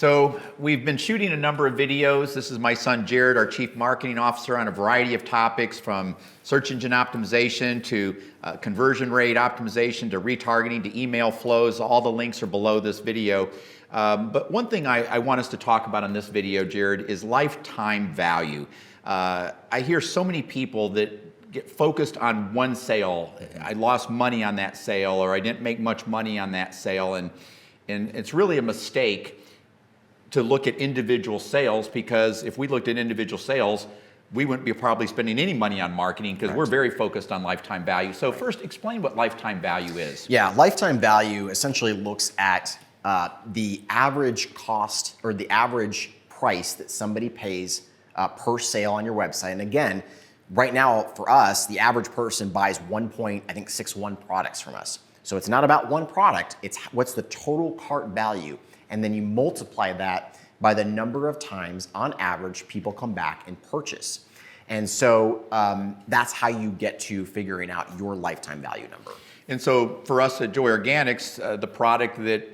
So we've been shooting a number of videos. This is my son Gerrid, our Chief Marketing Officer, on a variety of topics from search engine optimization to conversion rate optimization to retargeting to email flows. All the links are below this video. But one thing I want us to talk about in this video, Gerrid, is lifetime value. I hear so many people that get focused on one sale. I lost money on that sale, or I didn't make much money on that sale. And it's really a mistake to look at individual sales, because if we looked at individual sales, we wouldn't be probably spending any money on marketing, because we're very focused on lifetime value. So first, explain what lifetime value is. Yeah, lifetime value essentially looks at the average cost or the average price that somebody pays per sale on your website. And again, right now for us, the average person buys 1.61 products from us. So it's not about one product, it's what's the total cart value. And then you multiply that by the number of times on average people come back and purchase. And so that's how you get to figuring out your lifetime value number. And so for us at Joy Organics, the product that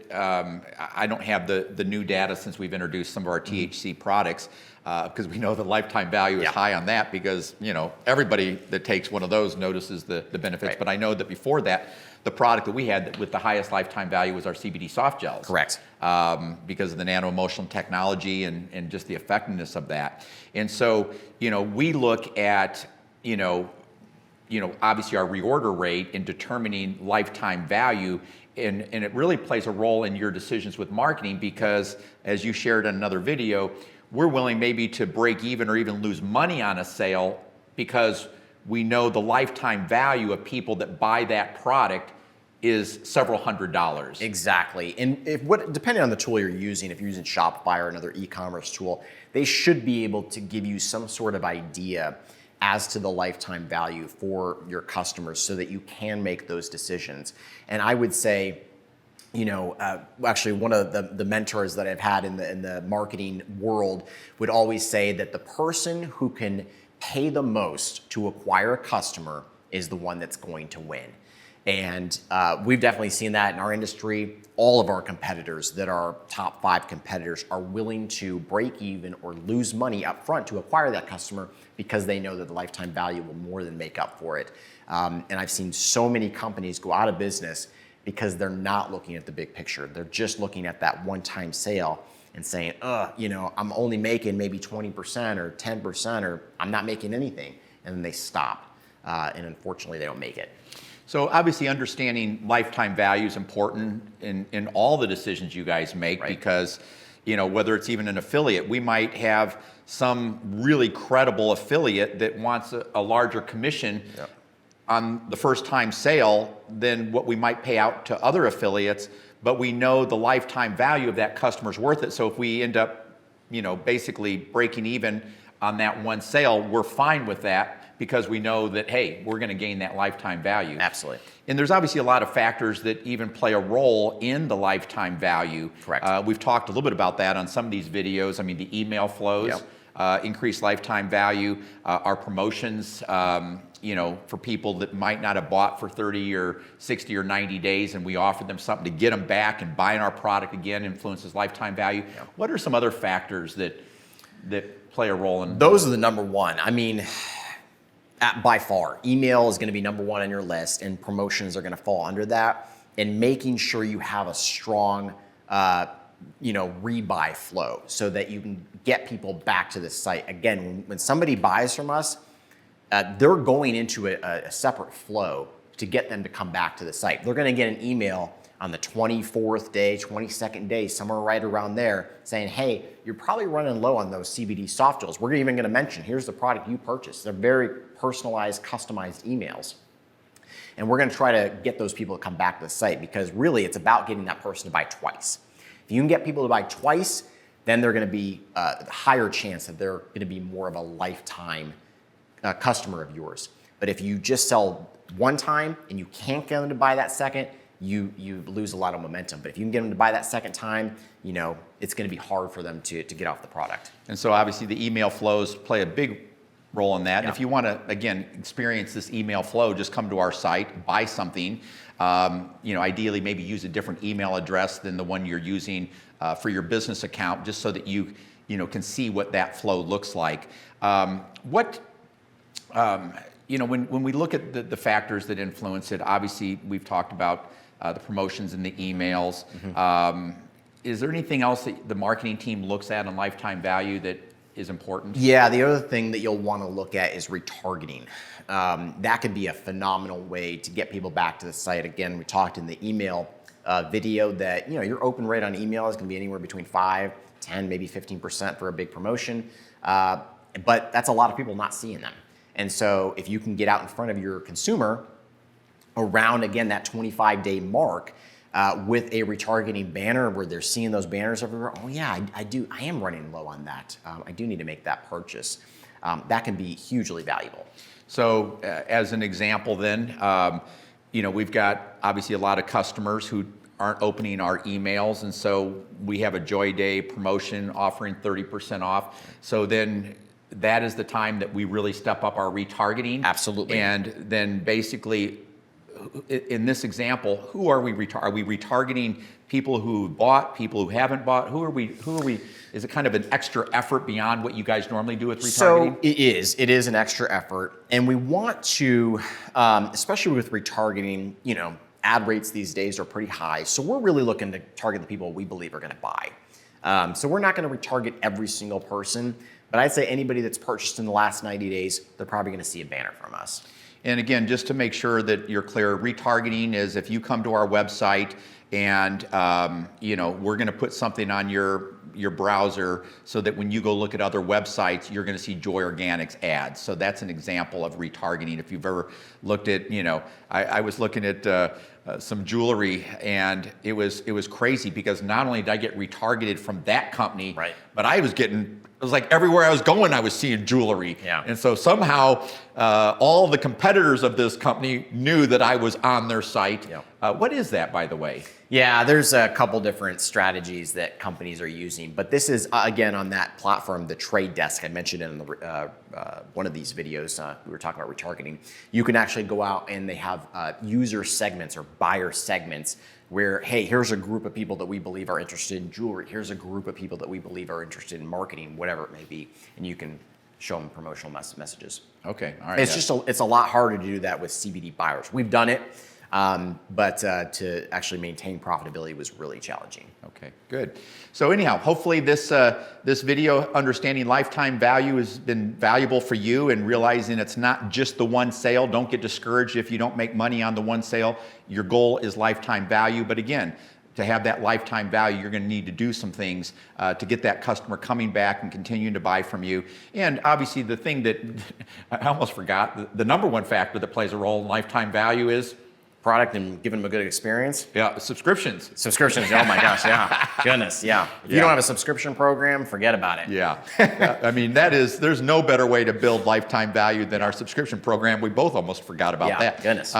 I don't have the new data since we've introduced some of our THC products, because we know the lifetime value is high on that, because everybody that takes one of those notices the benefits. But I know that before that, the product that we had with the highest lifetime value was our CBD soft gels. Correct. Because of the nano-emulsion technology and just the effectiveness of that. And so, we look at, obviously our reorder rate in determining lifetime value, and it really plays a role in your decisions with marketing, because as you shared in another video, we're willing maybe to break even or even lose money on a sale because we know the lifetime value of people that buy that product is several $100s. Exactly. And depending on the tool you're using, if you're using Shopify or another e-commerce tool, they should be able to give you some sort of idea as to the lifetime value for your customers so that you can make those decisions. And I would say, actually one of the mentors that I've had in the marketing world would always say that the person who can pay the most to acquire a customer is the one that's going to win. And we've definitely seen that in our industry. All of our competitors that are top 5 competitors are willing to break even or lose money up front to acquire that customer because they know that the lifetime value will more than make up for it. And I've seen so many companies go out of business because they're not looking at the big picture. They're just looking at that one-time sale and saying, I'm only making maybe 20% or 10%, or I'm not making anything. And then they stop. And unfortunately, they don't make it. So obviously understanding lifetime value is important in all the decisions you guys make, because whether it's even an affiliate, we might have some really credible affiliate that wants a larger commission on the first time sale than what we might pay out to other affiliates, but we know the lifetime value of that customer's worth it. So if we end up basically breaking even on that one sale, we're fine with that, because we know that, hey, we're going to gain that lifetime value. Absolutely. And there's obviously a lot of factors that even play a role in the lifetime value. Correct. We've talked a little bit about that on some of these videos. I mean, the email flows, increase lifetime value, our promotions, for people that might not have bought for 30 or 60 or 90 days, and we offer them something to get them back and buying our product again influences lifetime value. What are some other factors that play a role in? Those are the number one. I mean, by far, email is going to be number one on your list, and promotions are going to fall under that. And making sure you have a strong, rebuy flow so that you can get people back to the site. Again, when somebody buys from us, they're going into a separate flow to get them to come back to the site. They're going to get an email on the 24th day, 22nd day, somewhere right around there, saying, hey, you're probably running low on those CBD soft gels. We're even going to mention, here's the product you purchased. They're very personalized, customized emails. And we're going to try to get those people to come back to the site, because really it's about getting that person to buy twice. If you can get people to buy twice, then they're going to be a higher chance that they're going to be more of a lifetime customer of yours. But if you just sell one time and you can't get them to buy that second, you lose a lot of momentum. But if you can get them to buy that second time, it's going to be hard for them to get off the product. And so obviously the email flows play a big role in that. And Yeah. if you want to, again, experience this email flow, just come to our site, buy something. Ideally, maybe use a different email address than the one you're using for your business account, just so that you can see what that flow looks like. When we look at the factors that influence it, obviously we've talked about the promotions and the emails. Is there anything else that the marketing team looks at on lifetime value that is important? Yeah, the other thing that you'll want to look at is retargeting. That could be a phenomenal way to get people back to the site. Again, we talked in the email video that your open rate on email is going to be anywhere between 5, 10, maybe 15% for a big promotion. But that's a lot of people not seeing them. And so if you can get out in front of your consumer around, again, that 25-day mark, with a retargeting banner where they're seeing those banners everywhere. Oh yeah, I am running low on that. I do need to make that purchase. That can be hugely valuable. So as an example then, we've got obviously a lot of customers who aren't opening our emails, and so we have a Joy Day promotion offering 30% off. So then that is the time that we really step up our retargeting. Absolutely. And then basically, in this example, who are we are we retargeting people who bought, people who haven't bought? Who are we? Is it kind of an extra effort beyond what you guys normally do with retargeting? So it is an extra effort, and we want to, especially with retargeting, ad rates these days are pretty high. So we're really looking to target the people we believe are going to buy. So we're not going to retarget every single person, but I'd say anybody that's purchased in the last 90 days, they're probably going to see a banner from us. And again, just to make sure that you're clear, retargeting is if you come to our website and we're going to put something on your browser so that when you go look at other websites, you're going to see Joy Organics ads. So that's an example of retargeting. If you've ever looked at, I was looking at some jewelry, and it was crazy because not only did I get retargeted from that company, right, but it was like everywhere I was going, I was seeing jewelry. Yeah. And so somehow all the competitors of this company knew that I was on their site. Yeah. What is that, by the way? Yeah, there's a couple different strategies that companies are using, but this is, again, on that platform, the Trade Desk. I mentioned it in one of these videos. We were talking about retargeting. You can actually go out and they have user segments or buyer segments where, hey, here's a group of people that we believe are interested in jewelry. Here's a group of people that we believe are interested in marketing, whatever it may be, and you can show them promotional messages. Okay, all right. It's a lot harder to do that with CBD buyers. We've done it. But to actually maintain profitability was really challenging. Okay, good. So anyhow, hopefully this video, understanding lifetime value, has been valuable for you and realizing it's not just the one sale. Don't get discouraged if you don't make money on the one sale. Your goal is lifetime value. But again, to have that lifetime value, you're going to need to do some things to get that customer coming back and continuing to buy from you. And obviously the thing that I almost forgot, the number one factor that plays a role in lifetime value is product and giving them a good experience. Yeah, subscriptions. Subscriptions, oh my gosh, yeah. Goodness, yeah. If you don't have a subscription program, forget about it. Yeah. I mean, there's no better way to build lifetime value than our subscription program. We both almost forgot about that. Goodness.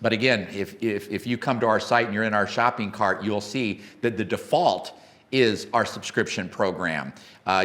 But again, if you come to our site and you're in our shopping cart, you'll see that the default is our subscription program.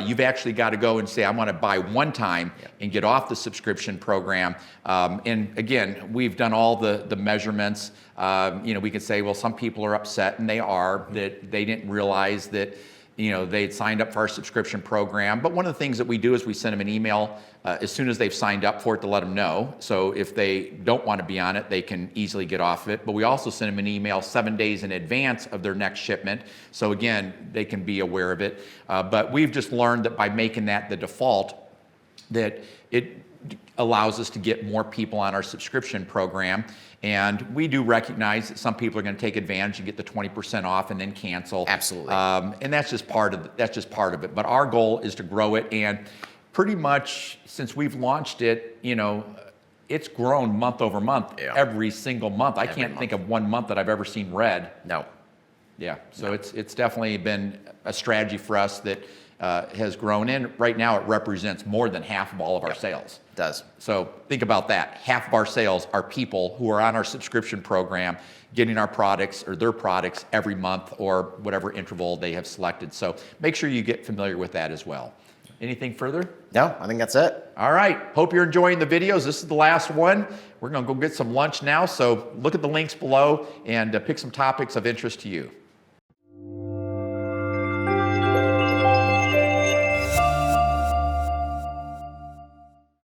You've actually got to go and say, I want to buy one time and get off the subscription program. And again, we've done all the measurements. We could say, well, some people are upset, and they are, that they didn't realize that they'd signed up for our subscription program. But one of the things that we do is we send them an email as soon as they've signed up for it to let them know. So if they don't want to be on it, they can easily get off of it. But we also send them an email 7 days in advance of their next shipment. So again, they can be aware of it. But we've just learned that by making that the default, that it allows us to get more people on our subscription program. And we do recognize that some people are going to take advantage and get the 20% off and then cancel. Absolutely. And that's just part of it. But our goal is to grow it. And pretty much since we've launched it, it's grown month over month, every single month. I can't think of one month that I've ever seen red. No. Yeah. So it's definitely been a strategy for us that has grown in. Right now, it represents more than half of all of our sales. It does. So think about that. Half of our sales are people who are on our subscription program, getting our products or their products every month or whatever interval they have selected. So make sure you get familiar with that as well. Anything further? No, I think that's it. All right. Hope you're enjoying the videos. This is the last one. We're going to go get some lunch now. So look at the links below and pick some topics of interest to you.